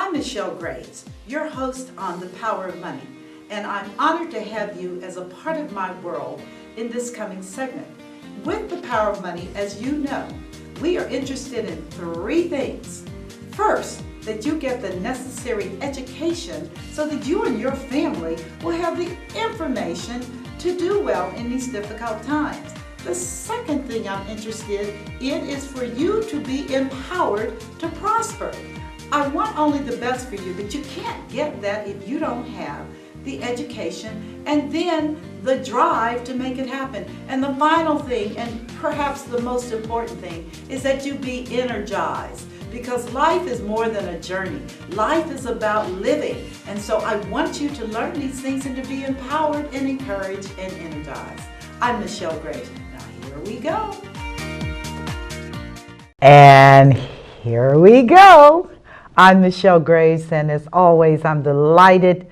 I'm Michelle Graves, your host on The Power of Money, and I'm honored to have you as a part of my world in this coming segment. With The Power of Money, as you know, we are interested in three things. First, that you get the necessary education so that you and your family will have the information to do well in these difficult times. The second thing I'm interested in is for you to be empowered to prosper. I want only the best for you, but you can't get that if you don't have the education and then the drive to make it happen. And the final thing, and perhaps the most important thing, is that you be energized. Because life is more than a journey. Life is about living. And so I want you to learn these things and to be empowered and encouraged and energized. I'm Michelle Graves. Now here we go. And here we go. I'm Michelle Graves, and as always, I'm delighted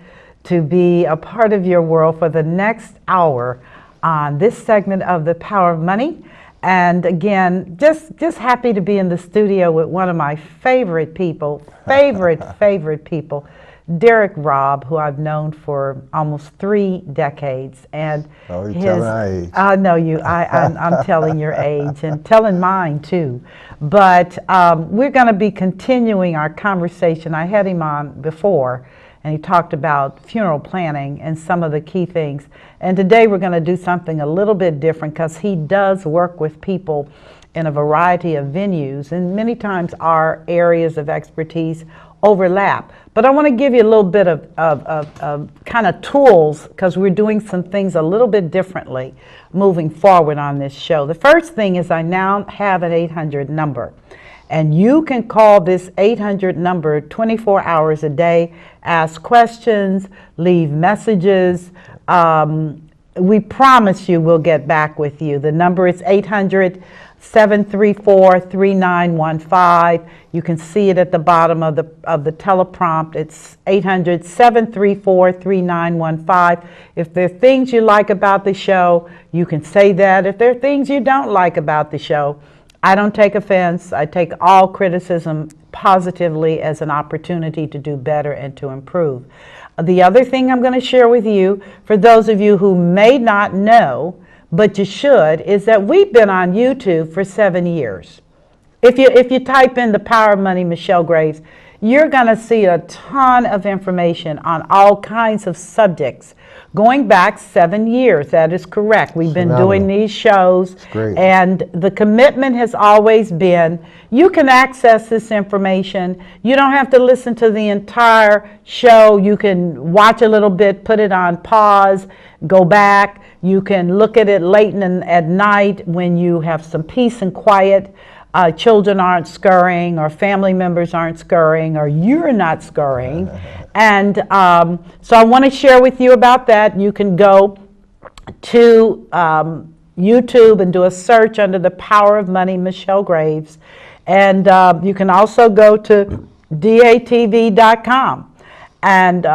to be a part of your world for the next hour on this segment of The Power of Money. And again, just happy to be in the studio with one of my favorite people, favorite people, Derek Robb, who I've known for almost 3 decades. And you're telling our age. I know you. I'm telling your age and telling mine too. But we're going to be continuing our conversation. I had him on before, and he talked about funeral planning and some of the key things. And today we're going to do something a little bit different because he does work with people in a variety of venues, and many times our areas of expertise overlap. But I want to give you a little bit of kind of tools because we're doing some things a little bit differently moving forward on this show. The first thing is I now have an 800 number. And you can call this 800 number 24 hours a day, ask questions, leave messages. We promise you we'll get back with you. The number is 800-734-3915. You can see it at the bottom of the teleprompt. It's 800-734-3915. If there are things you like about the show, you can say that. If there are things you don't like about the show, I don't take offense. I take all criticism positively as an opportunity to do better and to improve. The other thing I'm going to share with you, for those of you who may not know, but you should, is that we've been on YouTube for 7 years. If you type in The Power of Money, Michelle Graves, you're going to see a ton of information on all kinds of subjects going back 7 years. That is correct. We've been doing these shows, and the commitment has always been you can access this information. You don't have to listen to the entire show. You can watch a little bit, put it on pause, go back. You can look at it late at night when you have some peace and quiet. Children aren't scurrying, or family members aren't scurrying, or you're not scurrying. And so I want to share with you about that. You can go to YouTube and do a search under The Power of Money, Michelle Graves. And you can also go to datv.com and /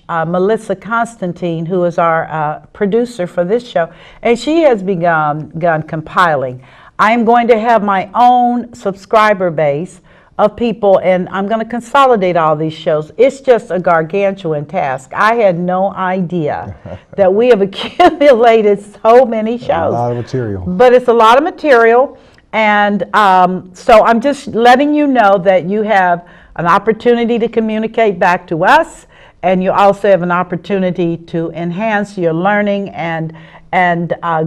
Melissa Constantine, who is our producer for this show. And she has begun compiling. I am going to have my own subscriber base of people, and I'm going to consolidate all these shows. It's just a gargantuan task. I had no idea that we have accumulated so many shows. A lot of material. But it's a lot of material, and so I'm just letting you know that you have an opportunity to communicate back to us, and you also have an opportunity to enhance your learning and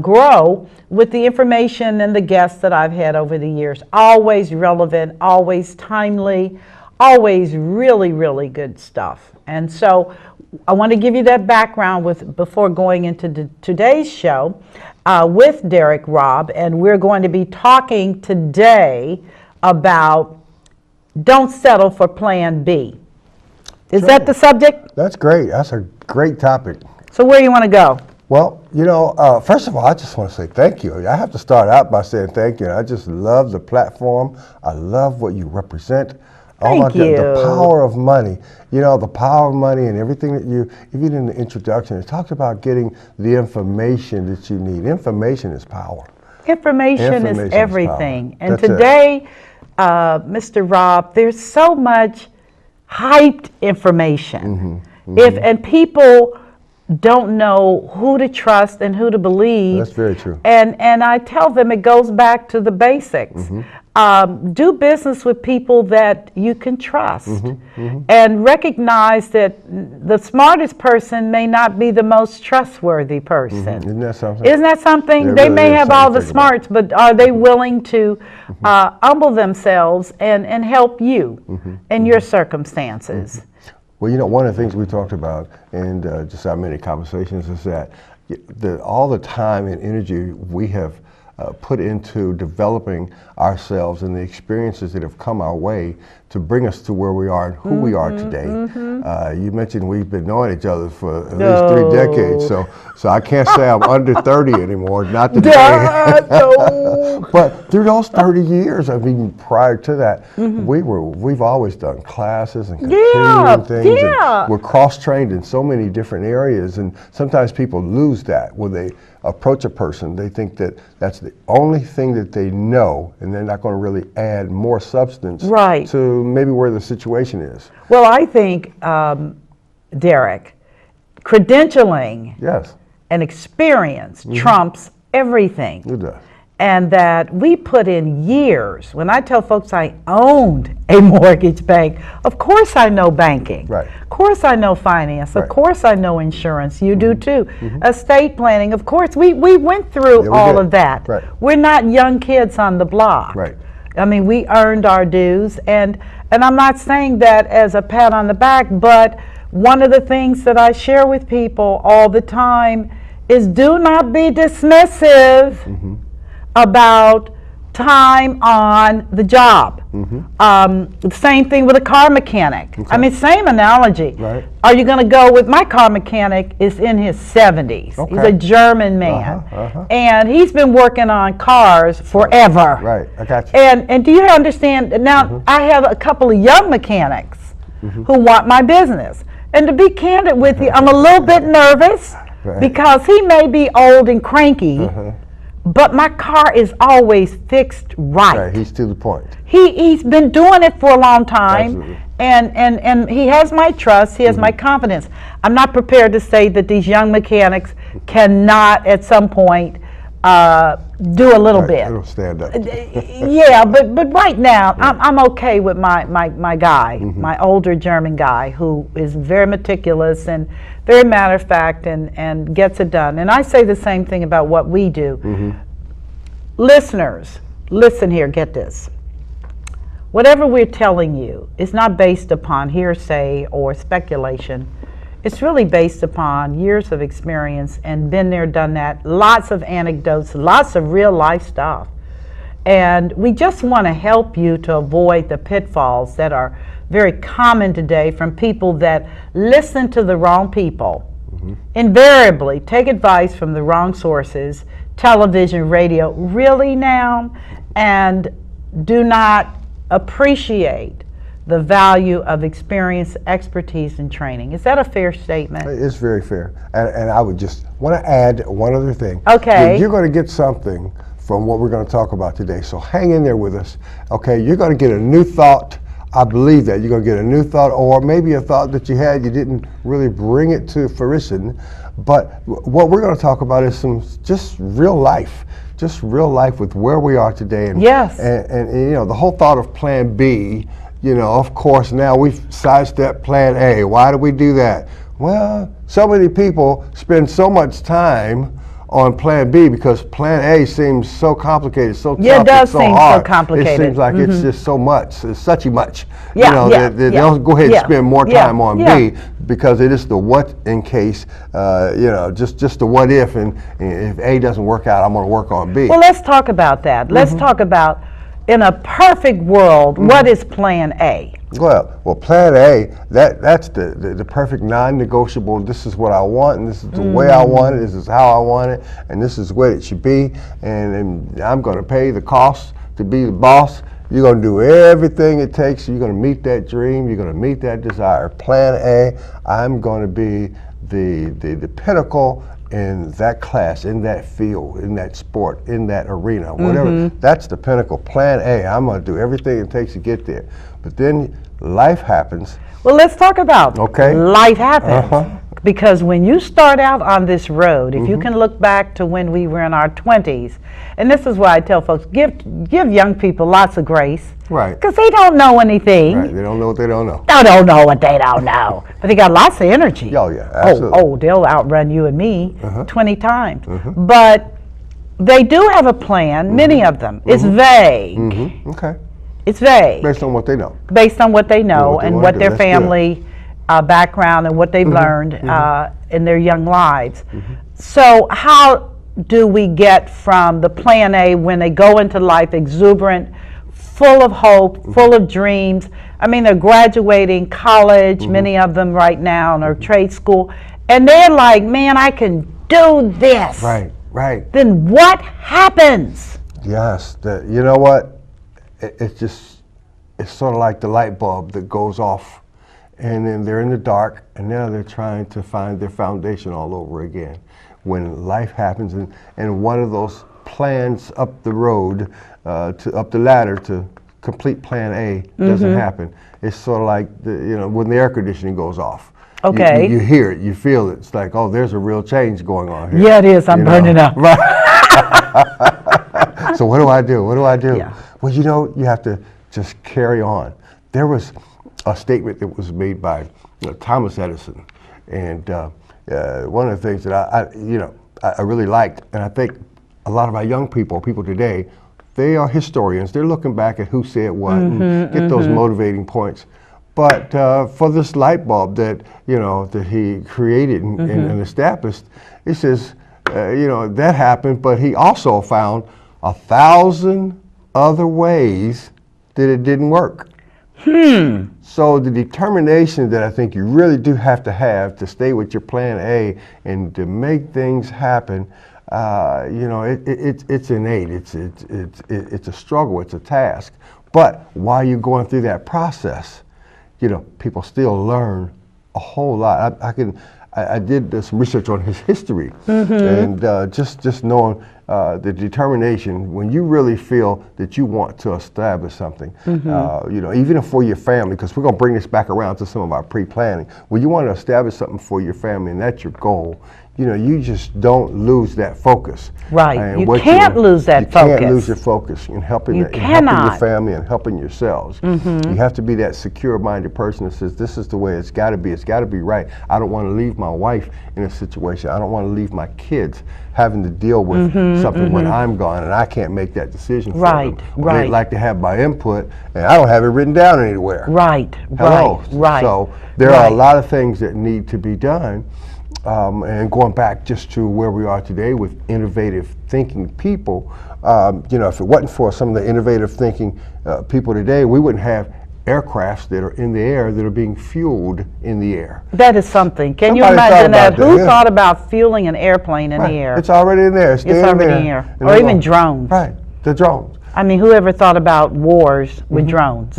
grow with the information and the guests that I've had over the years. Always relevant, always timely, always really, really good stuff. And so I want to give you that background before going into today's show with Derek Robb, and we're going to be talking today about don't settle for Plan B. Is that the subject? That's great. That's a great topic. So where do you want to go? Well, first of all, I just want to say thank you. I have to start out by saying thank you. I just love the platform. I love what you represent. Thank you. The power of money. The power of money and everything that even in the introduction, it talks about getting the information that you need. Information is power. Information is everything. And today, Mr. Robb, there's so much hyped information. Mm-hmm. If and people don't know who to trust and who to believe. That's very true. And I tell them it goes back to the basics. Do business with people that you can trust, and recognize that the smartest person may not be the most trustworthy person. Isn't that something? Isn't that something? It They really may is have something all to the think about. smarts, but are they willing to humble themselves and help you in your circumstances? Well, you know, one of the things we talked about in just our many conversations is that all the time and energy we have put into developing ourselves and the experiences that have come our way to bring us to where we are and who we are today. You mentioned we've been knowing each other for at least 3 decades, so I can't say I'm under 30 anymore, not today. But through those 30 years, I mean, prior to that, we've always done classes and continuing things. And we're cross-trained in so many different areas, and sometimes people lose that when they approach a person. They think that that's the only thing that they know, and they're not going to really add more substance to maybe where the situation is. Well, I think, Derek, credentialing and experience trumps everything. It does. And that we put in years. When I tell folks I owned a mortgage bank, of course I know banking. Right. Of course I know finance. Of course I know insurance. You do too. Estate planning. Of course, we went through all of that. Right. We're not young kids on the block. Right. I mean, we earned our dues, and I'm not saying that as a pat on the back, but one of the things that I share with people all the time is do not be dismissive about time on the job. Same thing with a car mechanic. I mean, same analogy. Right. Are you going to go with my car mechanic is in his 70s. He's a German man. And he's been working on cars forever. Right, I got you. And do you understand? Now, I have a couple of young mechanics who want my business. And to be candid with you, I'm a little bit nervous because he may be old and cranky, but my car is always fixed right. Right, he's to the point. He's been doing it for a long time, and he has my trust, he has my confidence. I'm not prepared to say that these young mechanics cannot at some point do a little bit. It'll stand up. Yeah, but right now I'm okay with my guy, my older German guy, who is very meticulous and very matter of fact and gets it done. And I say the same thing about what we do. Listeners, listen here, get this. Whatever we're telling you is not based upon hearsay or speculation. It's really based upon years of experience and been there, done that, lots of anecdotes, lots of real life stuff. And we just want to help you to avoid the pitfalls that are very common today from people that listen to the wrong people. Invariably take advice from the wrong sources, television, radio, really now, and do not appreciate the value of experience, expertise, and training. Is that a fair statement? It's very fair. And I would just want to add one other thing. Okay. You're going to get something from what we're going to talk about today. So hang in there with us. Okay, you're going to get a new thought. I believe that. You're going to get a new thought, or maybe a thought that you had, you didn't really bring it to fruition. But what we're going to talk about is some just real life with where we are today. And, and you know, the whole thought of Plan B, you know, of course, now we've sidestepped Plan A. Why do we do that? Well, so many people spend so much time on Plan B because Plan A seems so complicated, so tough, it does so seem hard. so complicated. It seems like it's just so much. It's such a much. Yeah, you know, yeah, they'll go ahead and spend more time on B because it is the what in case, you know, just the what if, and if A doesn't work out, I'm going to work on B. Well, let's talk about that. Let's talk about, in a perfect world, what is Plan A? Well, Plan A, that's the perfect non-negotiable. This is what I want, and this is the way I want it. This is how I want it, and this is what it should be. And I'm going to pay the cost to be the boss. You're going to do everything it takes. You're going to meet that dream. You're going to meet that desire. Plan A, I'm going to be the pinnacle in that class, in that field, in that sport, in that arena, whatever. That's the pinnacle. Plan A, I'm going to do everything it takes to get there. But then life happens. Well, let's talk about life happens. Because when you start out on this road, if you can look back to when we were in our 20s, and this is why I tell folks, give young people lots of grace. Right. Because they don't know anything. Right, they don't know what they don't know. They don't know what they don't know. But they got lots of energy. Oh, yeah, absolutely. Oh, they'll outrun you and me 20 times. But they do have a plan, many of them. It's vague. Okay. It's vague. Based on what they know. Based on what they know and what their That's family background and what they've learned in their young lives. So how do we get from the plan A when they go into life exuberant, full of hope, full of dreams? I mean, they're graduating college, many of them right now, or trade school, and they're like, man, I can do this. Right, right. Then what happens? Yes, you know what? It's sort of like the light bulb that goes off, and then they're in the dark, and now they're trying to find their foundation all over again. When life happens, and one of those plans up the road, up the ladder to complete plan A doesn't happen. It's sort of like when the air conditioning goes off. Okay. You hear it, you feel it. It's like, oh, there's a real change going on here. Yeah, it is. I'm burning up. Right. So what do I do? What do I do? Yeah. Well, you have to just carry on. There was a statement that was made by Thomas Edison, and one of the things that I really liked, and I think a lot of our young people today, they are historians. They're looking back at who said what and get those motivating points. But for this light bulb that that he created and established, it says that happened, but he also found 1,000 other ways that it didn't work. So the determination that I think you really do have to stay with your plan A and to make things happen, it's innate. It's a struggle. It's a task. But while you're going through that process, people still learn a whole lot. I did some research on his history, and just knowing the determination when you really feel that you want to establish something, even for your family, because we're going to bring this back around to some of our pre-planning. When you want to establish something for your family and that's your goal, you just don't lose that focus. Right. And you can't lose that focus. You can't lose your focus in helping your family and helping yourselves. You have to be that secure-minded person that says, this is the way it's got to be. It's got to be right. I don't want to leave my wife in a situation. I don't want to leave my kids having to deal with something when I'm gone and I can't make that decision for them. Or they'd like to have my input and I don't have it written down anywhere. Hello. So there are a lot of things that need to be done. And going back just to where we are today with innovative thinking people, if it wasn't for some of the innovative thinking people today, we wouldn't have aircrafts that are in the air that are being fueled in the air. That is something. Can you imagine that? Who thought about fueling an airplane in the air? It's already in there. It's already in the air. Or even drones. Right, the drones. I mean, whoever thought about wars with drones?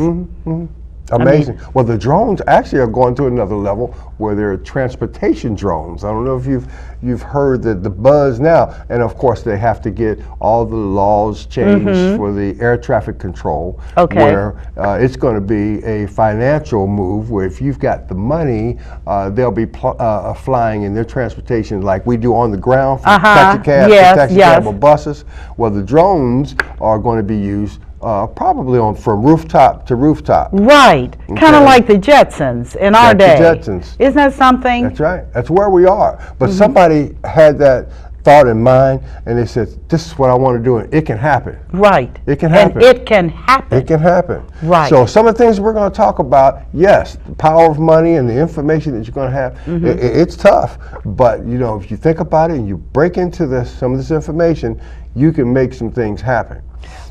Amazing. Well, the drones actually are going to another level where they're transportation drones. I don't know if you've heard the buzz now, and of course they have to get all the laws changed for the air traffic control. Where it's going to be a financial move where if you've got the money, they'll be flying in their transportation like we do on the ground for taxi cab or buses. Well, the drones are going to be used probably from rooftop to rooftop. Right. Okay. Kind of like the Jetsons in our day. The Jetsons. Isn't that something? That's right. That's where we are. But somebody had that thought in mind and they said, this is what I want to do and it can happen. Right. It can happen. And it can happen. It can happen. Right. So some of the things we're going to talk about, yes, the power of money and the information that you're going to have, it's tough. But if you think about it and you break into some of this information, you can make some things happen.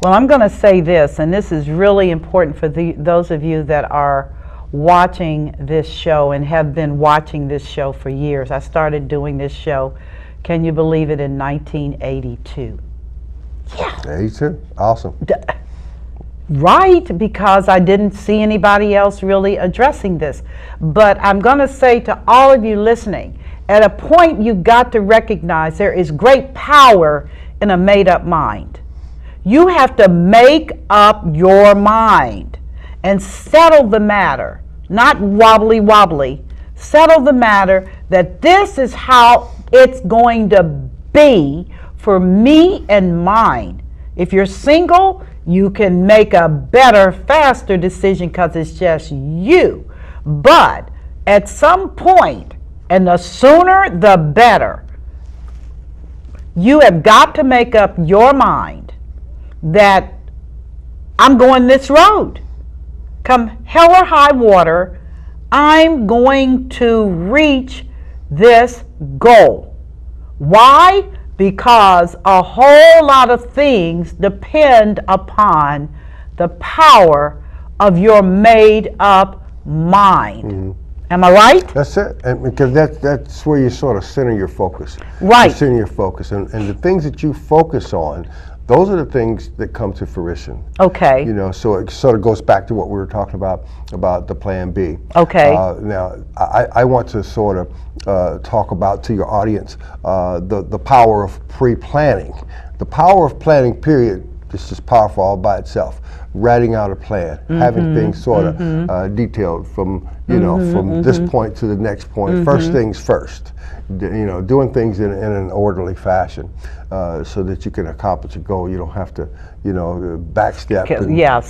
Well, I'm going to say this, and this is really important for those of you that are watching this show and have been watching this show for years. I started doing this show, can you believe it, in 1982. Yeah. 82? Awesome. Right, because I didn't see anybody else really addressing this. But I'm going to say to all of you listening, At a point, you've got to recognize there is great power in a made-up mind. You have to make up your mind and settle the matter, not wobbly. Settle the matter that this is how it's going to be for me and mine. If you're single, you can make a better, faster decision because it's just you. But at some point, and the sooner the better, you have got to make up your mind that I'm going this road. Come hell or high water, I'm going to reach this goal. Why? Because a whole lot of things depend upon the power of your made up mind. Mm-hmm. Am I right? That's it, and because that's where you sort of center your focus. Right. You center your focus, and the things that you focus on, those are the things that come to fruition. Okay. You know, so it sort of goes back to what we were talking about the plan B. Okay. Now, I want to sort of talk about to your audience the power of pre-planning. The power of planning, period, is just powerful all by itself. Writing out a plan, having things sort of detailed from, you know, from this point to the next point. First things first. You know, doing things in an orderly fashion so that you can accomplish a goal. You don't have to, you know, backstep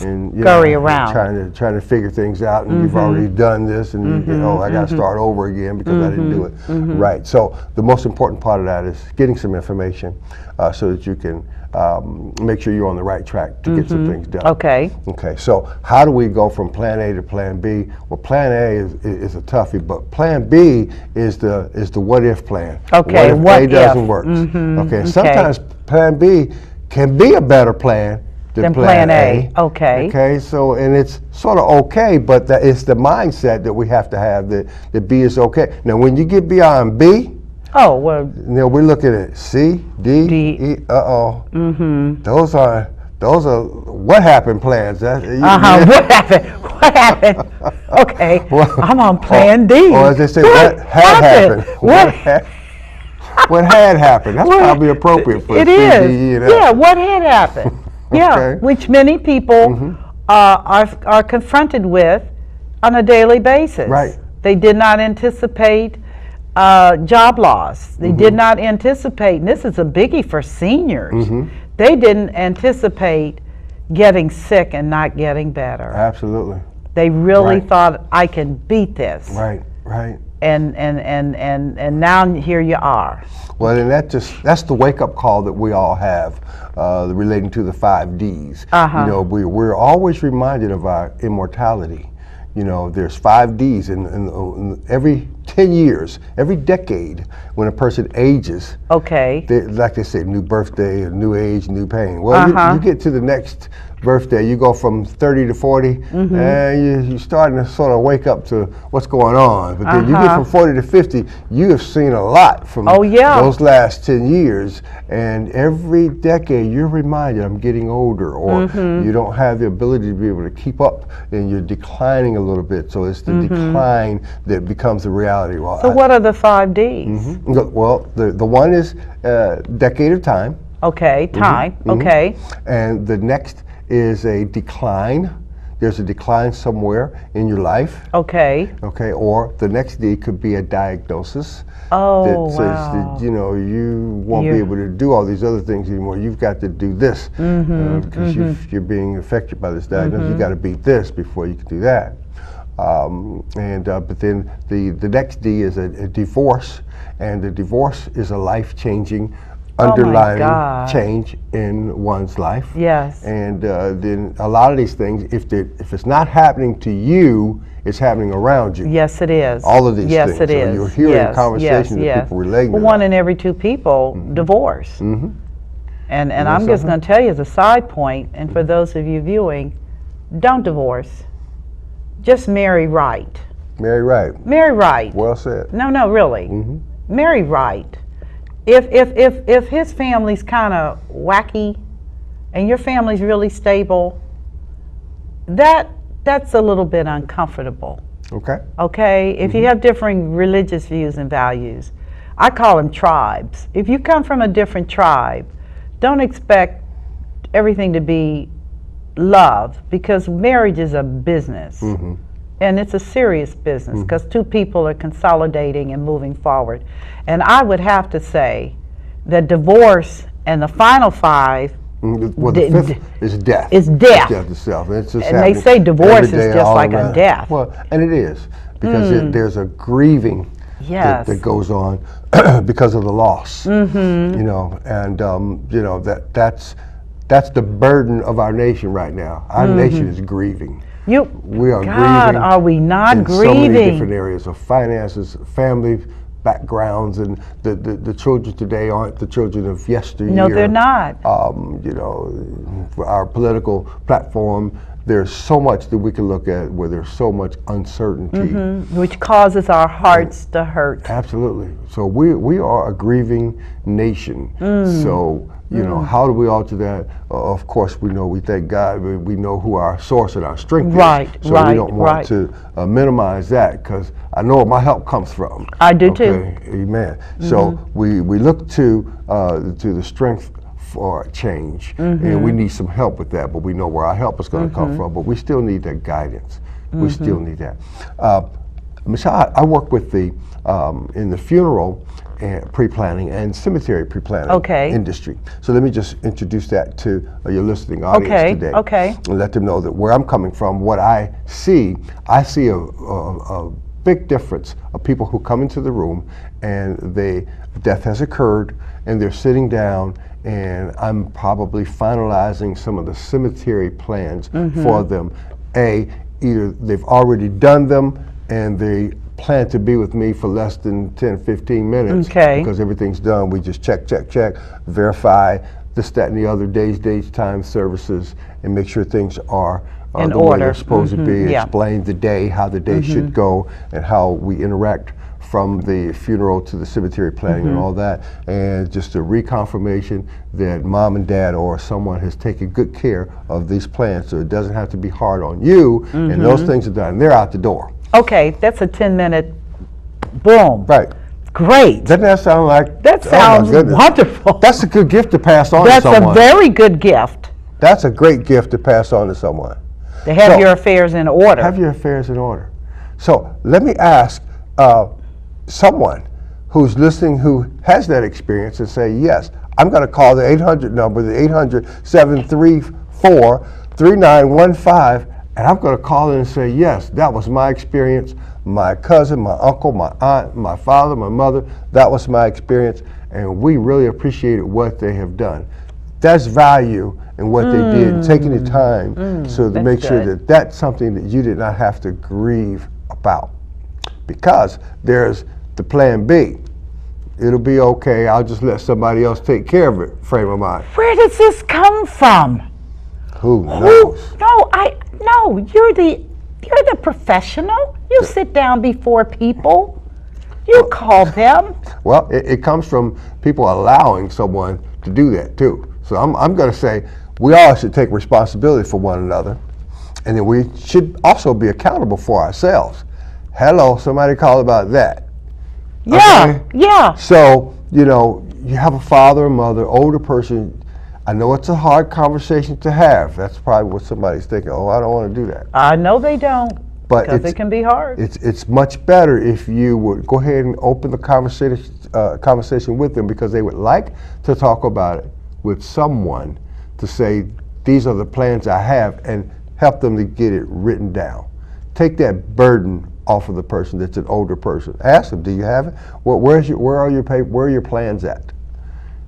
and scurry around. Trying to figure things out, and you've already done this, and you know, I got to start over again because I didn't do it right. So the most important part of that is getting some information so that you can make sure you're on the right track to get some things done. Okay. Okay. So how do we go from plan A to plan B? Well, plan A is a toughie, but plan B is the what if plan. Okay. What if A doesn't work? Okay. Sometimes plan B can be a better plan than plan A. Okay. Okay. So, and it's sort of okay, but it's the mindset that we have to have that B is okay. Now, when you get beyond B, oh, well. You know, we're looking at C, D. E. Those are what happened plans. What happened? What happened? Okay. Well, I'm on plan D. Or as they say, what had happened? What had happened? That's probably appropriate for it. Is. Yeah. What had happened? Yeah. Okay. Which many people are confronted with on a daily basis. Right. They did not anticipate job loss. They did not anticipate, and this is a biggie for seniors, they didn't anticipate getting sick and not getting better. Absolutely. They really thought, I can beat this. Right. And now here you are. Well, and that's the wake-up call that we all have relating to the 5 Ds. You know, we're always reminded of our immortality. You know, there's 5 Ds in every 10 years, every decade, when a person ages. Okay. Like they say, new birthday, a new age, new pain. Well, you get to the next birthday, you go from 30 to 40, and you're starting to sort of wake up to what's going on. But then you get from 40 to 50, you have seen a lot from those last 10 years. And every decade, you're reminded, I'm getting older, or you don't have the ability to be able to keep up, and you're declining a little bit. So it's the decline that becomes the reality. Well, so what are the 5 Ds? Well, the one is decade of time. Okay, time. Okay. And the next is a decline. There's a decline somewhere in your life. Okay. Okay, or the next D could be a diagnosis. That says that, you know, you won't be able to do all these other things anymore. You've got to do this because you're being affected by this diagnosis. You got to beat this before you can do that. But then the next D is a divorce, and the divorce is a life-changing underlying change in one's life. Yes. And then a lot of these things, if it's not happening to you, it's happening around you. Yes, it is. All of these things. Yes, it is. So you're hearing conversations of people relating to that. 1 in every 2 people divorce. And I'm just going to tell you as a side point, and for those of you viewing, don't divorce. Just marry right. Marry right. Marry right. Well said. No, really. Marry right. If his family's kind of wacky and your family's really stable, that's a little bit uncomfortable. Okay. Okay. If you have differing religious views and values, I call them tribes. If you come from a different tribe, don't expect everything to be love, because marriage is a business. And it's a serious business because two people are consolidating and moving forward. And I would have to say that divorce and the final five, well, the fifth is death. It's death. Death itself. It's just and they say divorce is just like a death. Well, and it is, because there's a grieving Yes. that goes on because of the loss. You know, and you know, that's the burden of our nation right now. Our nation is grieving. We are God, grieving. are we not in grieving? so many different areas of finances, family backgrounds, and the children today aren't the children of yesteryear. No, they're not. You know, our political platform, there's so much that we can look at where there's so much uncertainty. Which causes our hearts to hurt. Absolutely. So we are a grieving nation. So, you know, how do we alter that? Of course, we thank God. We know who our source and our strength is. So we don't want to minimize that, because I know where my help comes from. I do too. Amen. So we look to the strength for change, and we need some help with that, but we know where our help is going to come from, but we still need that guidance. We still need that. Michelle, I work with the in the funeral pre-planning and cemetery pre-planning industry. So let me just introduce that to your listening audience today. And let them know that where I'm coming from, what I see a big difference of people who come into the room and death has occurred and they're sitting down, and I'm probably finalizing some of the cemetery plans for them. Either they've already done them and they plan to be with me for less than 10, 15 minutes because everything's done. We just check, verify this, that, and the other, days, time, services, and make sure things are the way they're supposed to be. Explain the day, how the day should go, and how we interact from the funeral to the cemetery planning and all that, and just a reconfirmation that mom and dad or someone has taken good care of these plans, so it doesn't have to be hard on you, and those things are done. They're out the door. Okay, that's a 10-minute boom. Right. Great. Doesn't that sound like... That sounds wonderful. That's a good gift to pass on to someone. That's a very good gift. That's a great gift to pass on to someone. To have your affairs in order. Have your affairs in order. So let me ask someone who's listening who has that experience and say, yes, I'm going to call the 800 number, the 800-734-3915, and I'm going to call in and say, yes, that was my experience. My cousin, my uncle, my aunt, my father, my mother, that was my experience, and we really appreciated what they have done. That's value in what they did, taking the time so to make sure that that's something that you did not have to grieve about. Because there's the plan B. It'll be okay, I'll just let somebody else take care of it, frame of mind. Where does this come from? Who knows? No, you're the professional. You sit down before people. You call them. Well, it comes from people allowing someone to do that too. So I'm going to say we all should take responsibility for one another, and then we should also be accountable for ourselves. Hello, somebody call about that. Yeah. So, you know, you have a father or mother, older person. I know it's a hard conversation to have. That's probably what somebody's thinking. Oh, I don't want to do that. I know they don't, but because it can be hard. It's much better if you would go ahead and open the conversation with them, because they would like to talk about it with someone to say, these are the plans I have, and help them to get it written down. Take that burden off of the person that's an older person. Ask them, do you have it? Well, where are your plans at?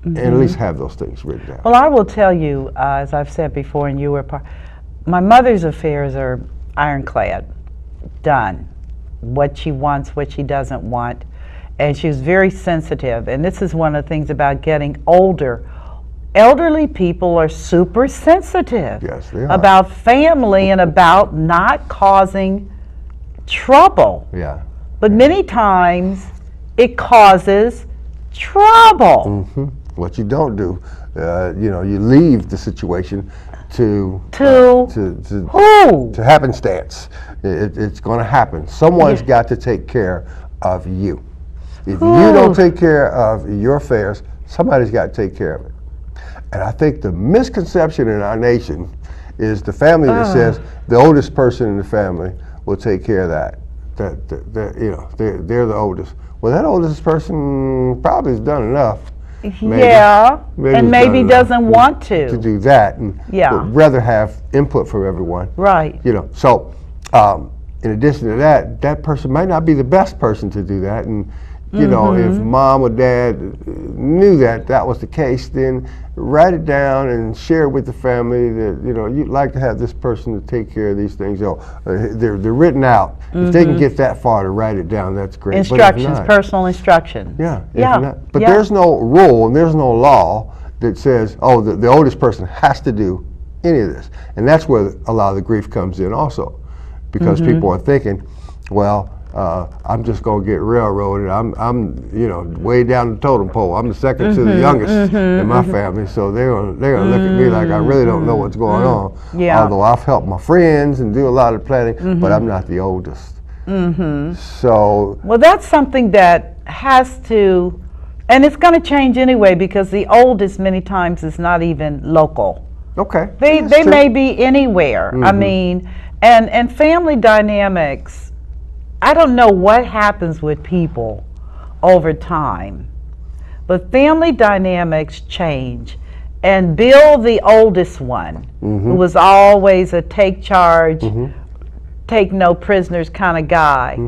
And at least have those things written down. Well, I will tell you, as I've said before, and you were part, my mother's affairs are ironclad, done. What she wants, what she doesn't want. And she was very sensitive. And this is one of the things about getting older. Elderly people are super sensitive about family and about not causing trouble. Yeah. But many times it causes trouble. What you don't do, you know, you leave the situation to happenstance. It's going to happen. Someone's got to take care of you. If you don't take care of your affairs, somebody's got to take care of it. And I think the misconception in our nation is the family that says the oldest person in the family will take care of that. They're the oldest. Well, that oldest person probably has done enough. Maybe doesn't want to do that, and would rather have input from everyone. Right. So in addition to that, that person might not be the best person to do that, and if mom or dad knew that was the case, then write it down and share it with the family that you'd like to have this person to take care of these things. They're written out. If they can get that far to write it down, that's great. Instructions, personal instructions. But there's no rule and there's no law that says, the oldest person has to do any of this. And that's where a lot of the grief comes in also, because people are thinking, well, I'm just gonna get railroaded. I'm way down the totem pole. I'm the second to the youngest in my family, so they're gonna look at me like I really don't know what's going on. Although I've helped my friends and do a lot of planning, but I'm not the oldest. So well, that's something that has to, and it's going to change anyway, because the oldest many times is not even local. Okay, they may be anywhere. I mean, and family dynamics. I don't know what happens with people over time, but family dynamics change. And Bill, the oldest one, who was always a take charge, take no prisoners kind of guy,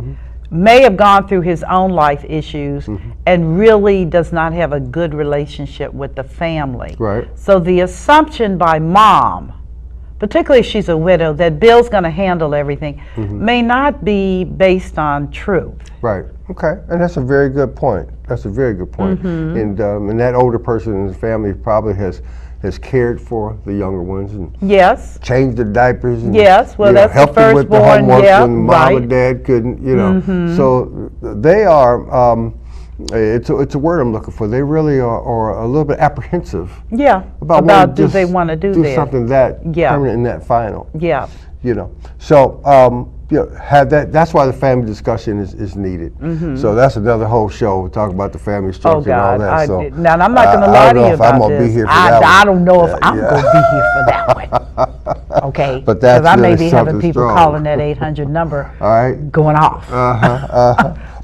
may have gone through his own life issues and really does not have a good relationship with the family. Right. So the assumption by mom, particularly if she's a widow, that Bill's going to handle everything, may not be based on truth. Right. Okay. And that's a very good point. That's a very good point. And that older person in the family probably has cared for the younger ones and changed their diapers and that's helped the them with the homework when mom or dad couldn't. So they are. It's a word I'm looking for. They really are a little bit apprehensive. About do they want to do something that permanent and that final. So have that. That's why the family discussion is needed. So that's another whole show. We talk about the family structure and all that. Now I'm not going to lie to you about this. I don't know if I'm going to be here for that one. Okay, but that's because I may be having people strong. calling that 800 number. All right, going off.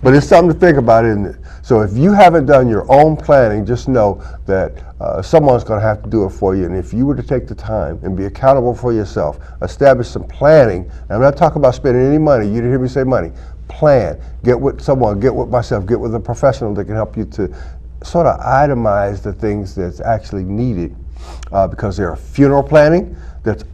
But it's something to think about, isn't it? So if you haven't done your own planning, just know that someone's going to have to do it for you. And if you were to take the time and be accountable for yourself, establish some planning. And I'm not talking about spending any money. You didn't hear me say money. Plan. Get with someone. Get with myself. Get with a professional that can help you to sort of itemize the things that's actually needed. Because there are funeral planning that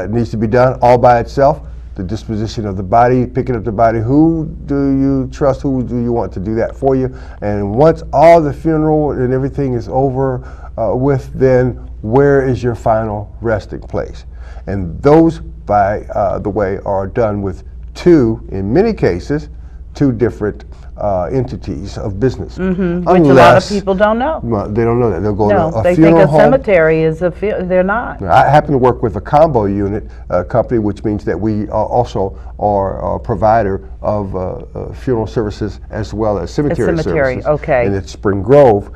needs to be done all by itself. The disposition of the body, picking up the body. Who do you trust? Who do you want to do that for you? And once all the funeral and everything is over with, then where is your final resting place? And those, by the way, are done with in many cases, two different entities of business. Which a lot of people don't know. Well, they don't know that. They'll go to a they funeral think a home. Cemetery is they're not. I happen to work with a combo unit company, which means that we also are a provider of funeral services as well as cemetery services. Okay. And it's Spring Grove,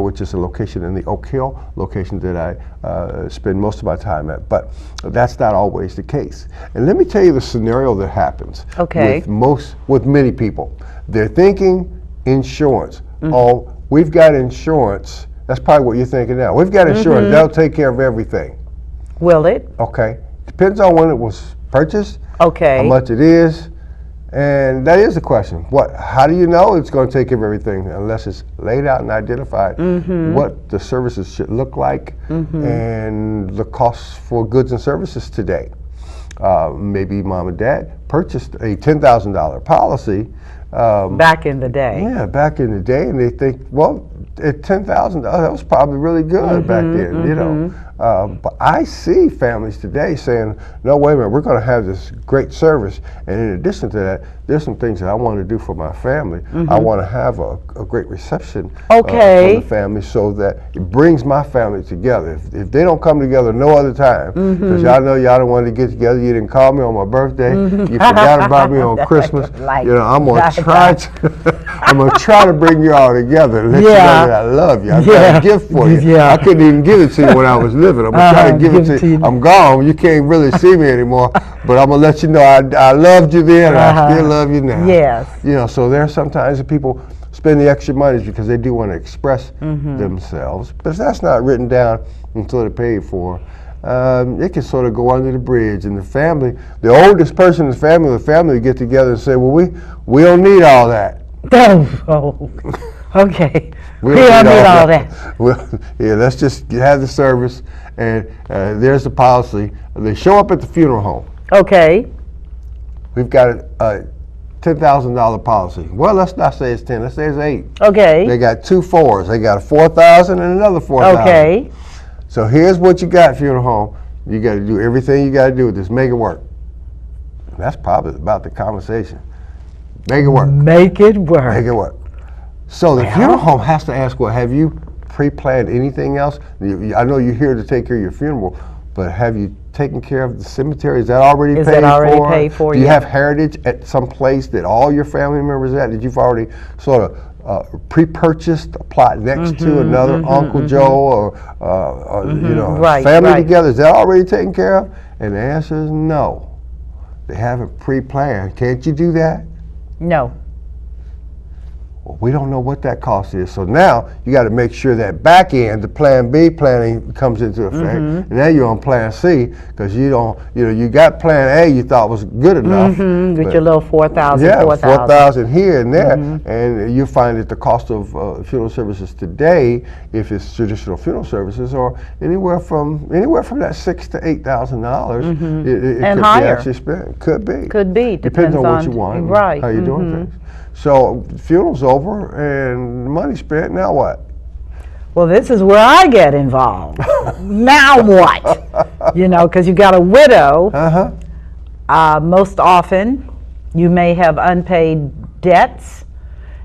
which is a location in the Oak Hill location that I spend most of my time at. But that's not always the case. And let me tell you the scenario that happens with many people. They're thinking insurance. Oh, we've got insurance. That's probably what you're thinking now. We've got insurance. That'll take care of everything. Will it? Okay. Depends on when it was purchased. Okay. How much it is. And that is the question. How do you know it's going to take care of everything unless it's laid out and identified what the services should look like and the costs for goods and services today. Maybe mom and dad purchased a $10,000 policy back in the day. Yeah, back in the day, and they think, well, at $10,000, that was probably really good back then, But I see families today saying, no, wait a minute, we're going to have this great service. And in addition to that, there's some things that I want to do for my family. I want to have a great reception for the family so that it brings my family together. If they don't come together no other time, because y'all know y'all don't want to get together, you didn't call me on my birthday, you forgot about me on Christmas, you know, I'm going to try to, I'm going to try to bring you all together and let you know that I love you. I've got a gift for you. I couldn't even give it to you when I was living. I'm going to try to give it to you. I'm gone. You can't really see me anymore, but I'm going to let you know I loved you then and I still love you now. Yes. You know, so there are sometimes people spend the extra money because they do want to express themselves, but if that's not written down until they're paid for, it can sort of go under the bridge, and the family, the oldest person in the family get together and say, well, we don't need all that. Oh, okay. We don't need all that. Well, yeah, let's just have the service, and there's the policy. They show up at the funeral home. Okay. We've got a $10,000 policy. Well, let's not say it's 10. Let's say it's 8. Okay. They got 2 4s. They got a 4,000 and another 4,000. Okay. So here's what you got, funeral home. You got to do everything you got to do with this. Make it work. That's probably about the conversation. Make it work. Make it work. Make it work. So the funeral home has to ask, well, have you pre-planned anything else? I know you're here to take care of your funeral, but have you taken care of the cemetery? Is that already paid for? Is that already paid for? Do you have heritage at some place that all your family members at? Did you've already sort of pre-purchased a plot next to another Uncle Joe or you know, family together? Is that already taken care of? And the answer is no. They haven't pre-planned. Can't you do that? No. Well, we don't know what that cost is. So now you got to make sure that back end, the Plan B planning comes into effect. And now you're on Plan C because you don't, you know, you got Plan A you thought was good enough. With your little 4,000, yeah, 4,000. 4,000 here and there. And you find that the cost of funeral services today, if it's traditional funeral services, are anywhere from that $6,000 to $8,000. It and could higher. be actually spent. Could be. Could be. Depends on what you want. Right. How you're doing things. So funeral's over and money spent. Now what? Well, this is where I get involved. Now what? You know, because you got a widow. Most often, you may have unpaid debts.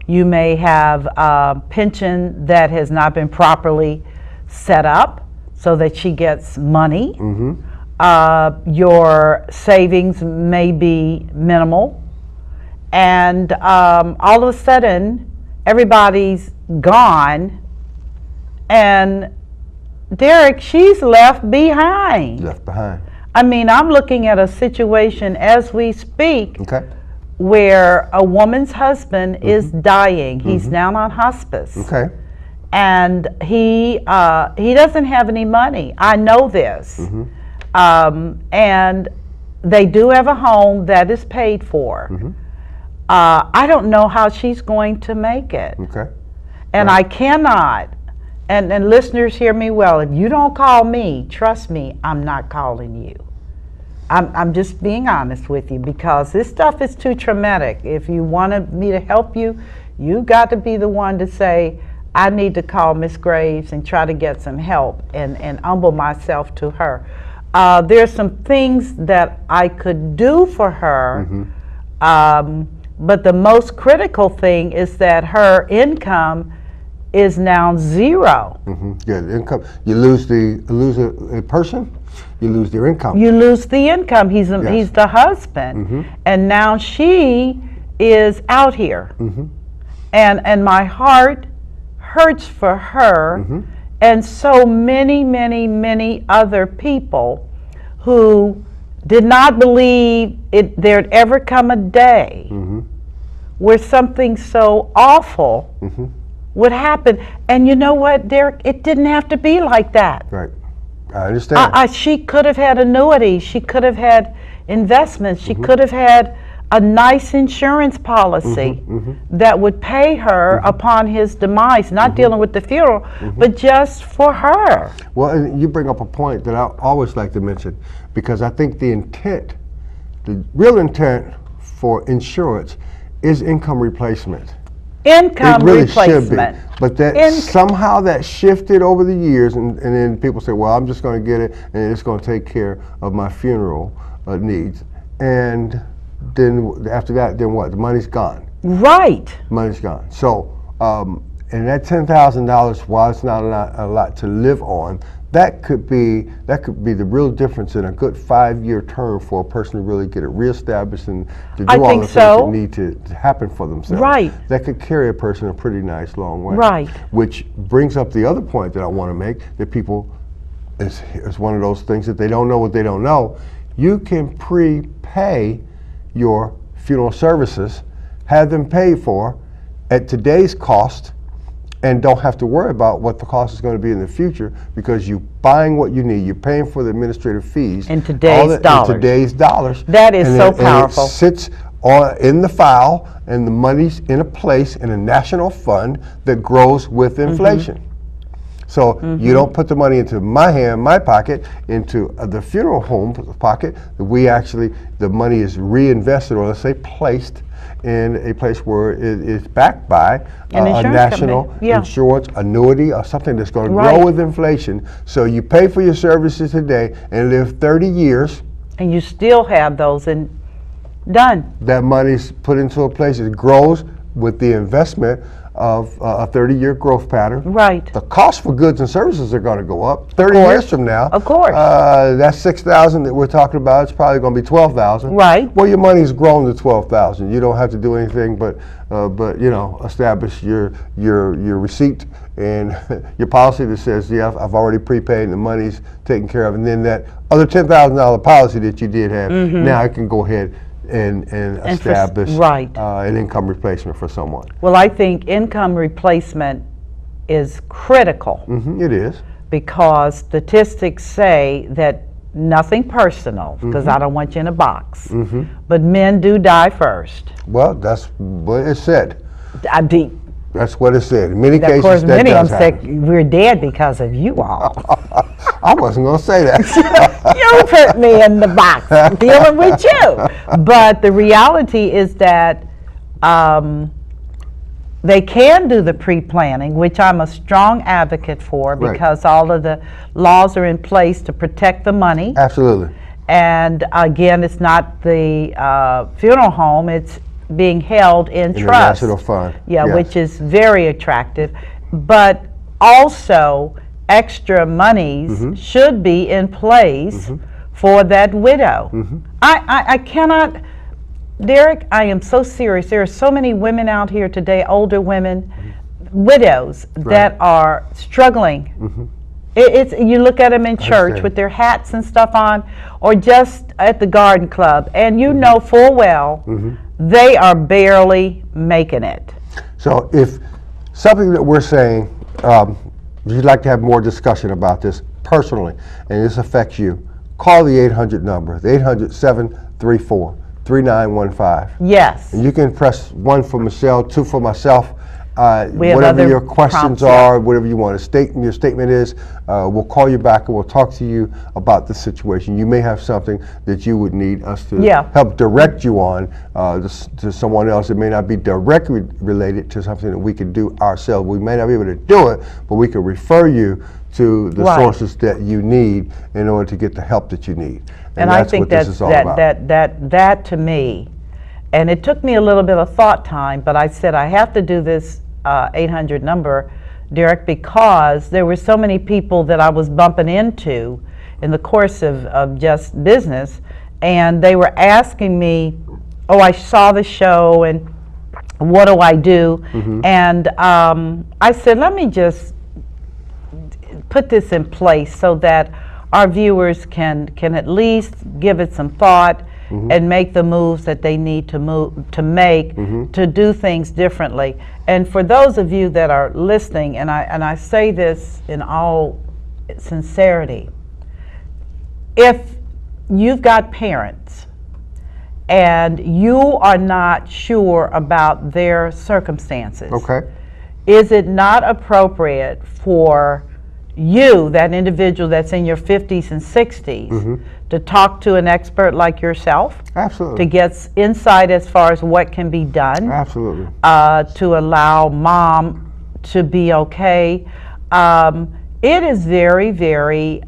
You may have a pension that has not been properly set up so that she gets money. Your savings may be minimal. And all of a sudden, everybody's gone, and Derek, she's left behind. Left behind. I mean, I'm looking at a situation as we speak where a woman's husband is dying. He's now on hospice. And he doesn't have any money. I know this. And they do have a home that is paid for. I don't know how she's going to make it. And I cannot, and listeners hear me well, if you don't call me, trust me, I'm not calling you. I'm just being honest with you because this stuff is too traumatic. If you wanted me to help you, you got to be the one to say, I need to call Miss Graves and try to get some help and humble myself to her. There's some things that I could do for her, but the most critical thing is that her income is now zero. Yeah, the income. You lose a person. You lose their income. You lose the income. He's the husband, and now she is out here, and my heart hurts for her, and so many other people who did not believe there'd ever come a day where something so awful would happen. And you know what, Derek? It didn't have to be like that. Right. I understand. She could have had annuities. She could have had investments. She could have had a nice insurance policy that would pay her upon his demise, not dealing with the funeral, but just for her. Well, and you bring up a point that I always like to mention, because I think the real intent for insurance is income replacement. Income It really replacement. should be. But that somehow that shifted over the years, and then people say, well, I'm just going to get it, and it's going to take care of my funeral needs. And then after that, then what? The money's gone. Right. Money's gone. So, and that $10,000, while it's not a lot to live on, that could be the real difference in a good 5-year term for a person to really get it reestablished and to do all the things that need to happen for themselves. Right. That could carry a person a pretty nice long way. Right. Which brings up the other point that I want to make, that people, it's one of those things that they don't know what they don't know. You can prepay your funeral services, have them paid for at today's cost, and don't have to worry about what the cost is going to be in the future, because you're buying what you need. You're paying for the administrative fees. In today's dollars. In today's dollars. That is so powerful. And it sits in the file, and the money's in a place in a national fund that grows with inflation. So you don't put the money into my pocket, into the funeral home pocket. The money is reinvested, or let's say placed, in a place where it is backed by a national insurance annuity, or something that's going to grow with inflation. So you pay for your services today and live 30 years. And you still have those done. That money's put into a place that grows with the investment of a 30-year growth pattern. Right. The cost for goods and services are going to go up 30 years from now. Of course. That $6,000 that we're talking about, it's probably going to be $12,000. Right. Well, your money's grown to $12,000. You don't have to do anything but establish your receipt and your policy that says, yeah, I've already prepaid and the money's taken care of. And then that other $10,000 policy that you did have, now I can go ahead and establish an income replacement for someone. Well, I think income replacement is critical. It is. Because statistics say that, nothing personal, because I don't want you in a box, but men do die first. Well, that's what it said. That's what it said. In many cases, of course, many of them happen. say we're dead because of you all. I wasn't going to say that. You put me in the box dealing with you. But the reality is that they can do the pre-planning, which I'm a strong advocate for, because all of the laws are in place to protect the money. Absolutely. And again, it's not the funeral home, it's being held in trust. The national fund. Yeah, yes. Which is very attractive. But also, extra monies should be in place for that widow. I cannot, Derek, I am so serious. There are so many women out here today, older women, widows, that are struggling. You look at them in church with their hats and stuff on, or just at the garden club, and you know full well they are barely making it. So if something that we're saying, you'd like to have more discussion about this personally, and this affects you, call the 800 number, the 800-734-3915. Yes. And you can press 1 for Michelle, 2 for myself. Whatever your questions are, whatever you want to state, your statement is, we'll call you back and we'll talk to you about the situation. You may have something that you would need us to help direct you on to someone else. It may not be directly related to something that we can do ourselves. We may not be able to do it, but we can refer you to the sources that you need in order to get the help that you need. And that's I think what this is all about. That to me, and it took me a little bit of thought time, but I said I have to do this 800 number, Derek, because there were so many people that I was bumping into in the course of just business, and they were asking me, oh, I saw the show, and what do I do? And I said, let me just put this in place so that our viewers can at least give it some thought and make the moves that they need to make to do things differently. And for those of you that are listening, and I say this in all sincerity, if you've got parents and you are not sure about their circumstances, is it not appropriate for you, that individual that's in your 50s and 60s, to talk to an expert like yourself. Absolutely. To get insight as far as what can be done. Absolutely. To allow mom to be okay. It is very, very,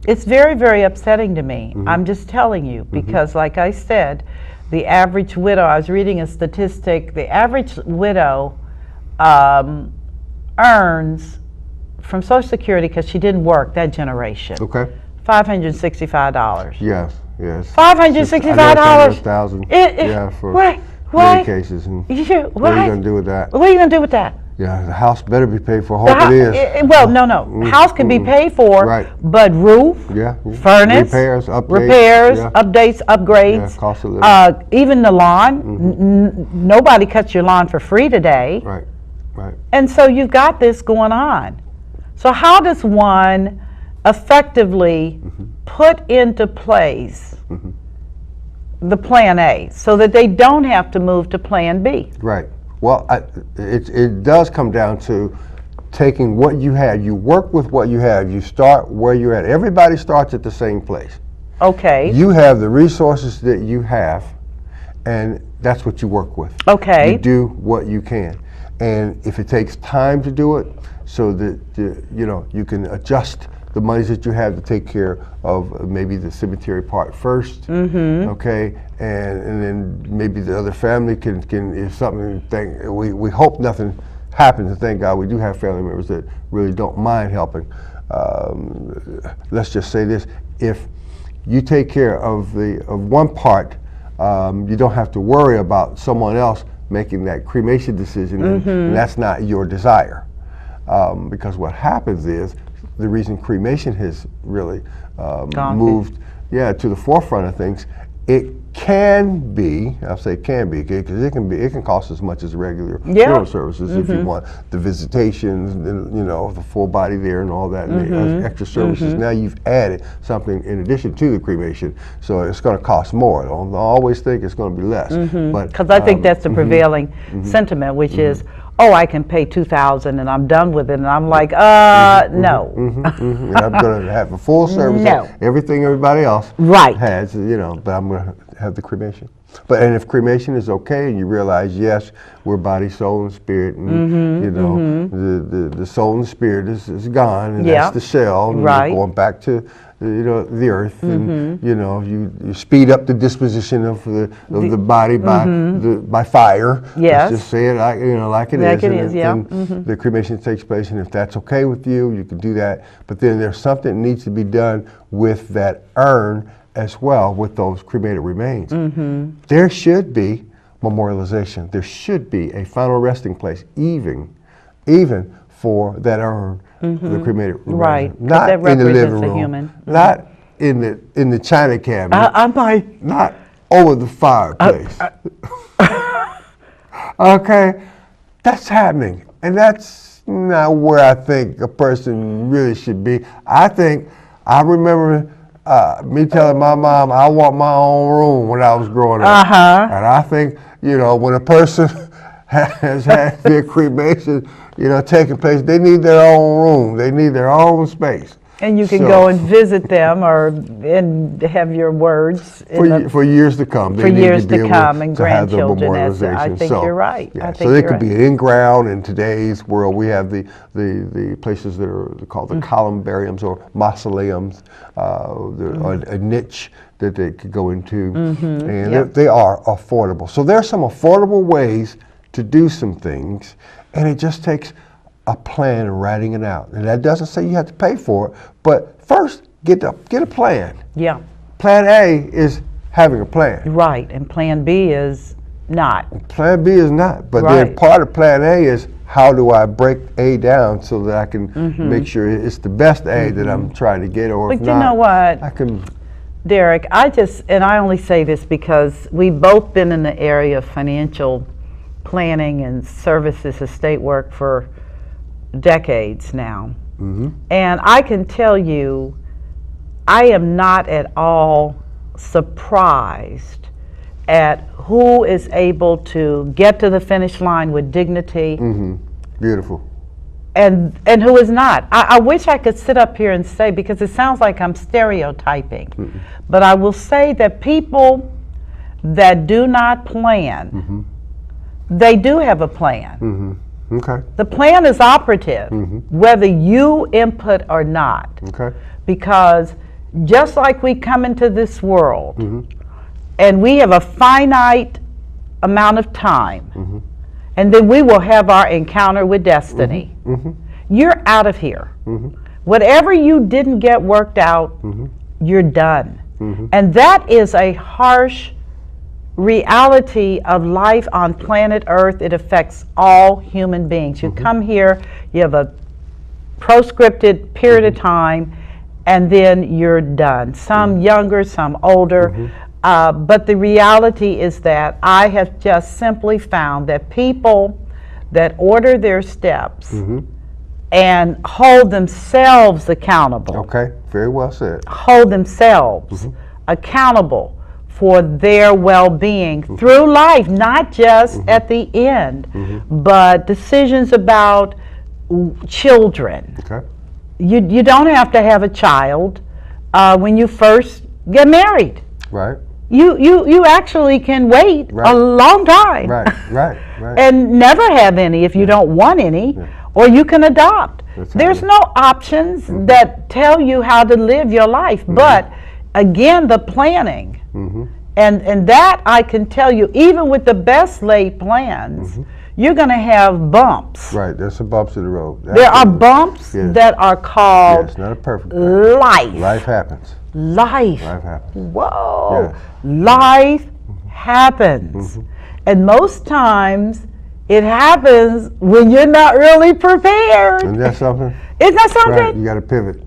it's very, very upsetting to me. I'm just telling you, because like I said, the average widow, I was reading a statistic, the average widow earns from Social Security, because she didn't work that generation, Okay. $565. Yes. Yes. $565. Yeah, for many cases. And what are you going to do with that? What are you going to do with that? Yeah, the house better be paid for. Hope it is. Well, no. House can be paid for, Right. but roof, furnace, repairs, updates, updates, upgrades, yeah, cost of living. even the lawn. Nobody cuts your lawn for free today. Right. Right. And so you've got this going on. So how does one effectively put into place the plan A so that they don't have to move to plan B? Right. Well, it does come down to taking what you had. You work with what you have. You start where you're at. Everybody starts at the same place. Okay. You have the resources that you have, and that's what you work with. Okay. You do what you can. And if it takes time to do it, so that you can adjust the monies that you have to take care of maybe the cemetery part first, okay, and then maybe the other family can if something, we hope nothing happens, and thank God we do have family members that really don't mind helping. Let's just say this: if you take care of one part, you don't have to worry about someone else making that cremation decision, and that's not your desire. Because what happens is, the reason cremation has really moved to the forefront of things, it can be, I'll say can be, because it can cost as much as regular funeral services if you want the visitations, the full body there and all that, and the extra services. Now you've added something in addition to the cremation, so it's going to cost more. Don't always think it's going to be less. Because I think that's the prevailing sentiment, which is, oh, I can pay $2,000 and I'm done with it. And I'm like, no. And I'm going to have a full service, everything everybody else has, but I'm going to have the cremation. And if cremation is okay, and you realize, yes, we're body, soul, and spirit, and the soul and the spirit is gone, and that's the shell, and you're going back to the earth, and you speed up the disposition of the body by fire. Yes. Let's just say it like it is. And the cremation takes place, and if that's okay with you, you can do that. But then there's something that needs to be done with that urn as well, with those cremated remains. There should be memorialization. There should be a final resting place, even for that urn, the cremated remains. Right. Not that in the living room. Human. Not in the china cabinet. I'm like, not over the fireplace. Okay, that's happening, and that's not where I think a person really should be. I remember me telling my mom I want my own room when I was growing up. And I think, when a person has had their cremation, taking place, they need their own room. They need their own space. And you can go and visit them and have your words. For years to come. For years to come, and grandchildren. I think you're right. Yeah, so they could be in-ground. In today's world, we have the places that are called the columbariums or mausoleums, a niche that they could go into. And they are affordable. So there are some affordable ways to do some things, and it just takes a plan and writing it out. And that doesn't say you have to pay for it, but first get a plan. Yeah. Plan A is having a plan. Right, and plan B is not. Plan B is not, but then part of plan A is, how do I break A down so that I can make sure it's the best A that I'm trying to get, or but if not, you know what, I can. Derek, I only say this because we've both been in the area of financial planning and services, estate work for decades now. And I can tell you, I am not at all surprised at who is able to get to the finish line with dignity. Beautiful. and who is not. I wish I could sit up here and say, because it sounds like I'm stereotyping, but I will say that people that do not plan, they do have a plan. Okay. The plan is operative, whether you input or not. Okay. Because just like we come into this world, and we have a finite amount of time, and then we will have our encounter with destiny. You're out of here. Whatever you didn't get worked out, you're done. And that is a harsh reality of life on planet Earth. It affects all human beings. You come here, you have a proscripted period of time, and then you're done. Some younger, some older. But the reality is that I have just simply found that people that order their steps and hold themselves accountable. Okay, very well said. Hold themselves accountable for their well-being through life, not just at the end, but decisions about children. Okay. You don't have to have a child when you first get married. Right. You actually can wait a long time. Right. And never have any if you don't want any, or you can adopt. There's no options that tell you how to live your life, but again, the planning. And that I can tell you, even with the best laid plans, you're going to have bumps. Right, there's some bumps in the road. There are bumps that are called it's not a perfect plan. life. Life happens. Life. Life happens. Whoa. Life happens. And most times it happens when you're not really prepared. Isn't that something? Isn't that something? Right, you got to pivot.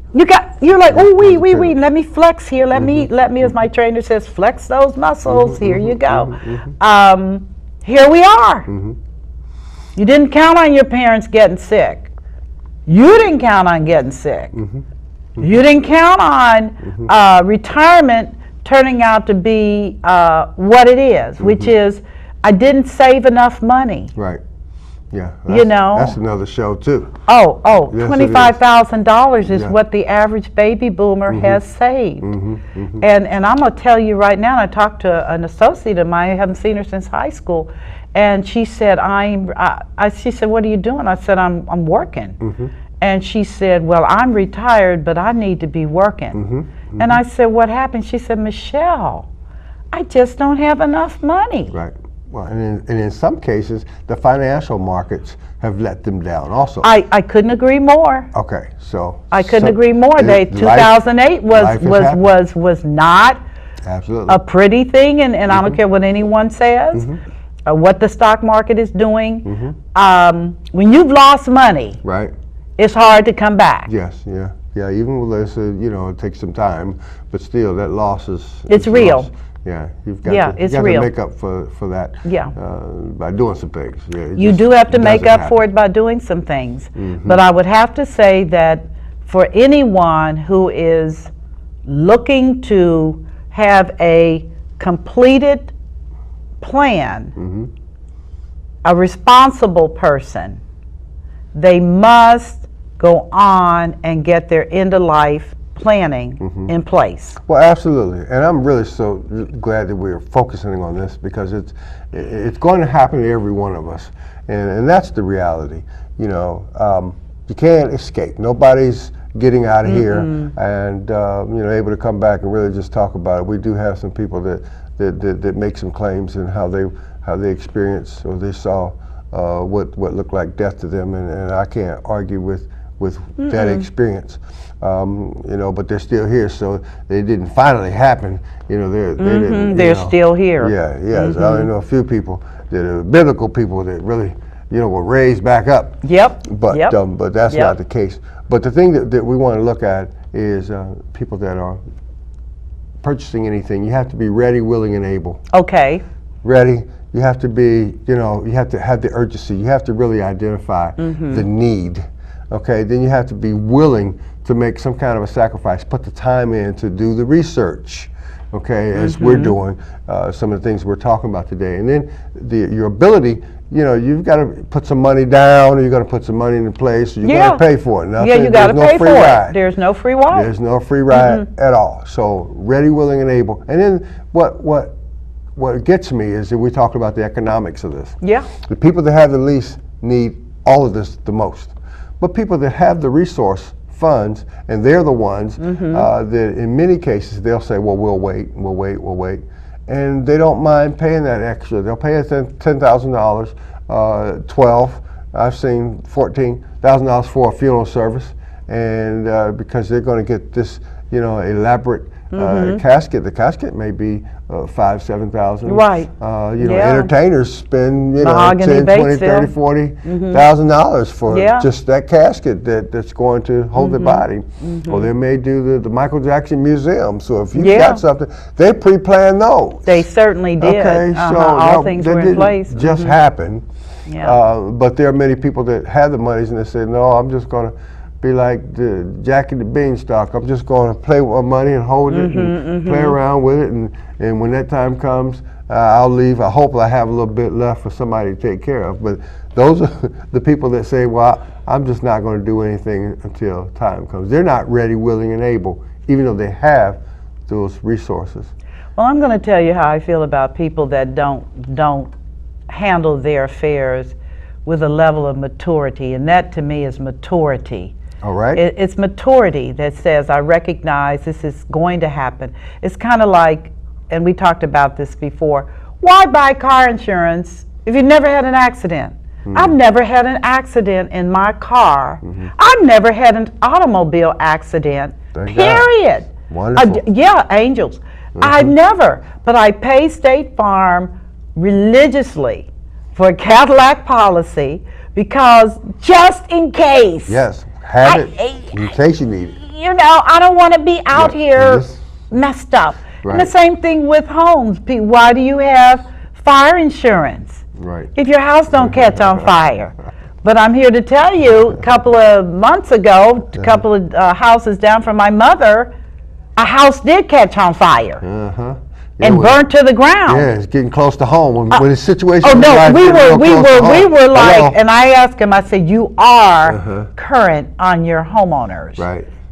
You're like, oh, wait, let me flex here. Let me, as my trainer says, flex those muscles. Here you go. Here we are. You didn't count on your parents getting sick. You didn't count on getting sick. You didn't count on retirement turning out to be what it is, which is I didn't save enough money. Right. Yeah. That's another show too. Oh, Yes, $25,000 is what the average baby boomer has saved. And I'm going to tell you right now, I talked to an associate of mine, I haven't seen her since high school, and she said, she said, what are you doing? I said, I'm working. And she said, well, I'm retired, but I need to be working. And I said, what happened? She said, Michelle, I just don't have enough money. Right. Well, and in some cases, the financial markets have let them down also. I couldn't agree more. Okay, so I couldn't agree more. 2008 was not absolutely a pretty thing, and I don't care what anyone says, what the stock market is doing. When you've lost money, right, it's hard to come back. Yes, yeah. Even with this, it takes some time, but still, that loss is real. Loss. Yeah, you've got to make up for that by doing some things. You do have to make up for it by doing some things. But I would have to say that for anyone who is looking to have a completed plan, a responsible person, they must go on and get their end of life planning in place. Well, absolutely, and I'm really so glad that we're focusing on this because it's going to happen to every one of us, and that's the reality. You can't escape. Nobody's getting out of here and able to come back and really just talk about it. We do have some people that make some claims and how they experienced or they saw what looked like death to them, and I can't argue with that experience. But they're still here, so they didn't finally happen. They're still here. Yeah. So I know a few people that are biblical people that really, were raised back up. Yep. But that's not the case. But the thing that we want to look at is people that are purchasing anything. You have to be ready, willing, and able. Okay. Ready. You have to be, you have to have the urgency. You have to really identify the need. Okay, then you have to be willing to make some kind of a sacrifice, put the time in to do the research, okay, as we're doing some of the things we're talking about today. And then your ability, you know, you've got to put some money down, or you're going to put some money in place, or you're going to pay for it. Nothing, you got to pay for it. There's no free ride. There's no free ride at all. So ready, willing, and able. And then what gets me is that we talk about the economics of this. Yeah. The people that have the least need all of this the most. But people that have the resource funds, and they're the ones that in many cases they'll say, well, we'll wait. And they don't mind paying that extra. They'll pay $10,000, 12. I've seen $14,000 for a funeral service, and because they're going to get this, you know, elaborate casket. The casket may be $5,000-7,000. Right. You know, entertainers spend, you know, $10,000, $20,000, $30,000, $40,000 for just that casket that's going to hold their body. Or they may do the Michael Jackson Museum. So if you've got something, they pre-plan those. They certainly did. Okay, so all things were in place. Just happen. But there are many people that have the monies and they say, no, I'm just going to be like the Jack and the Beanstalk. I'm just going to play with my money and hold it and play around with it. And when that time comes, I'll leave. I hope I have a little bit left for somebody to take care of. But those are the people that say, well, I'm just not going to do anything until time comes. They're not ready, willing, and able, even though they have those resources. Well, I'm going to tell you how I feel about people that don't handle their affairs with a level of maturity, and that to me is maturity. All right. It's maturity that says, I recognize this is going to happen. It's kind of like, and we talked about this before, why buy car insurance if you've never had an accident? I've never had an accident in my car. I've never had an automobile accident, period. Wonderful. Yeah, angels. I never, but I pay State Farm religiously for a Cadillac policy because just in case. Yes. Have it in case you need it. You know, I don't want to be out here messed up. Right. And the same thing with homes. Why do you have fire insurance? Right. If your house don't catch on fire. But I'm here to tell you, a couple of months ago, a couple of houses down from my mother, a house did catch on fire. And burnt to the ground. Yeah, it's getting close to home. When the situation. Oh no, we were like, and I asked him. I said, "You are current on your homeowners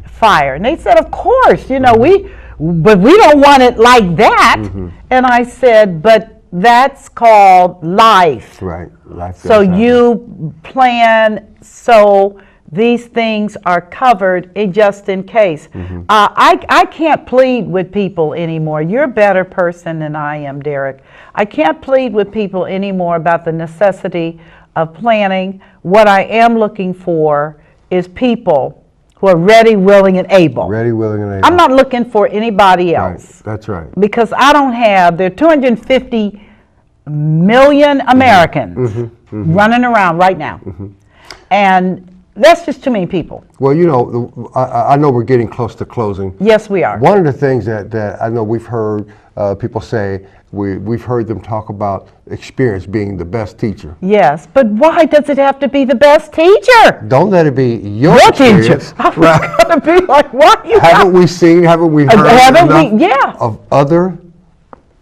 fire?" And they said, "Of course. You know, but we don't want it like that." And I said, "But that's called life." Right, life. So you plan so these things are covered just in case. I can't plead with people anymore. You're a better person than I am, Derek. I can't plead with people anymore about the necessity of planning. What I am looking for is people who are ready, willing, and able. Ready, willing, and able. I'm not looking for anybody else. Right. That's right. Because I don't have, there are 250 million Americans running around right now. And that's just too many people. Well, you know, I know we're getting close to closing. Yes, we are. One of the things that I know we've heard people say, we've heard them talk about experience being the best teacher. Yes, but why does it have to be the best teacher? Don't let it be your teacher. I was going to be like, why you haven't we heard enough of other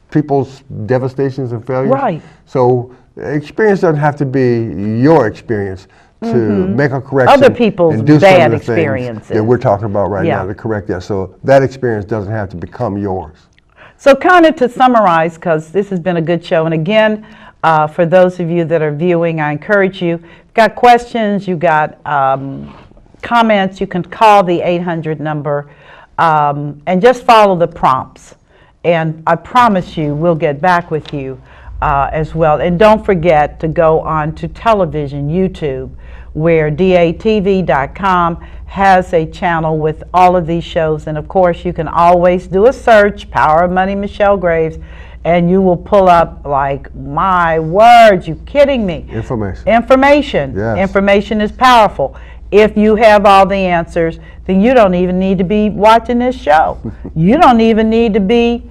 people's devastations and failures? Right. So experience doesn't have to be your experience to make a correction. Other people's and do bad some of the experiences that we're talking about right now to correct that. So that experience doesn't have to become yours. So kind of to summarize, because this has been a good show, and again, for those of you that are viewing, I encourage you, if you've got questions, you got comments, you can call the 800 number and just follow the prompts. And I promise you, we'll get back with you as well. And don't forget to go on to television, YouTube, where datv.com has a channel with all of these shows. And of course, you can always do a search, Power of Money, Michelle Graves, and you will pull up, like, my words, you kidding me? Information. Yes. Information is powerful. If you have all the answers, then you don't even need to be watching this show. You don't even need to be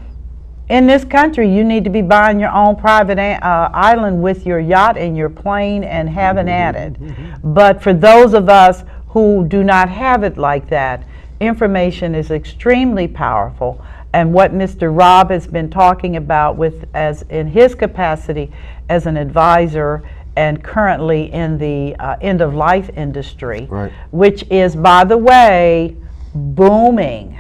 in this country. You need to be buying your own private island with your yacht and your plane and having at it. But for those of us who do not have it like that, information is extremely powerful. and what Mr. Robb has been talking about with as in his capacity as an advisor and currently in the end of life industry, Right. which is, by the way, booming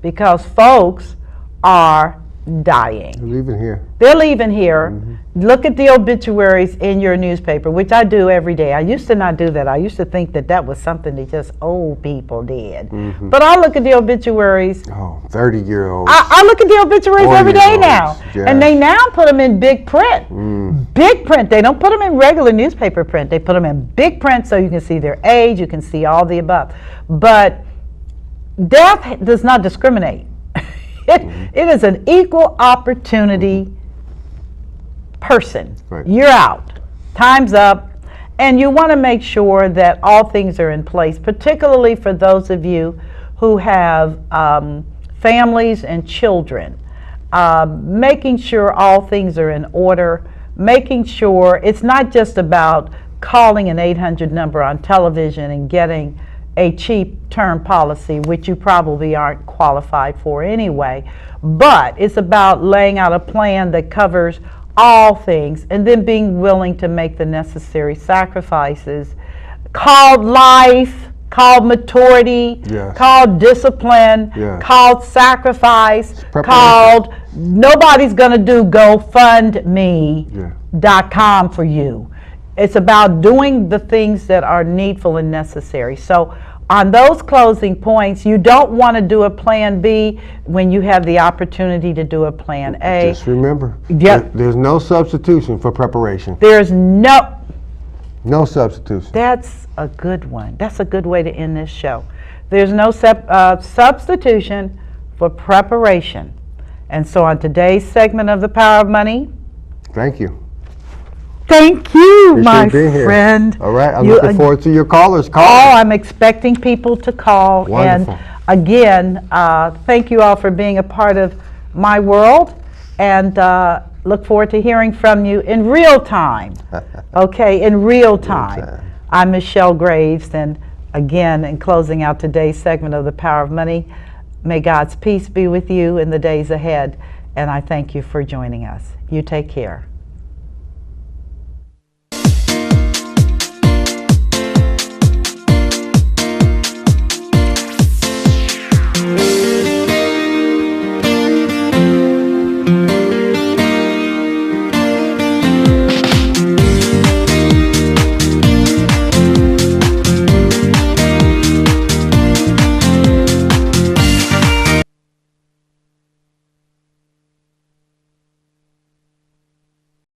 because folks are dying. Leaving here. They're leaving here. Look at the obituaries in your newspaper, which I do every day. I used to not do that. I used to think that that was something that just old people did. But I look at the obituaries. Oh, 30-year-olds. I look at the obituaries every day now. 40-year-olds, yes. And they now put them in big print. Big print. They don't put them in regular newspaper print. They put them in big print so you can see their age, you can see all the above. But death does not discriminate. It is an equal opportunity person. Right. You're out. Time's up. And you want to make sure that all things are in place, particularly for those of you who have families and children. Making sure all things are in order, making sure it's not just about calling an 800 number on television and getting a cheap term policy, which you probably aren't qualified for anyway, but it's about laying out a plan that covers all things and then being willing to make the necessary sacrifices called life, called maturity, Yes. called discipline, Yes. called sacrifice, Preparation. called nobody's going to do GoFundMe.com for you. It's about doing the things that are needful and necessary. So on those closing points, you don't want to do a plan B when you have the opportunity to do a plan A. Just remember, Yep. there's no substitution for preparation. There's no, No substitution. that's a good one. That's a good way to end this show. There's no substitution for preparation. And so on today's segment of The Power of Money, Thank you. thank you, my Appreciate being here. friend. All right, I'm You- looking forward to your callers. Call. Oh, I'm expecting people to call. Wonderful. And again, thank you all for being a part of my world, and look forward to hearing from you in real time. Okay, in real time. time. I'm Michelle Graves, and again, in closing out today's segment of The Power of Money, may God's peace be with you in the days ahead, and I thank you for joining us. You take care.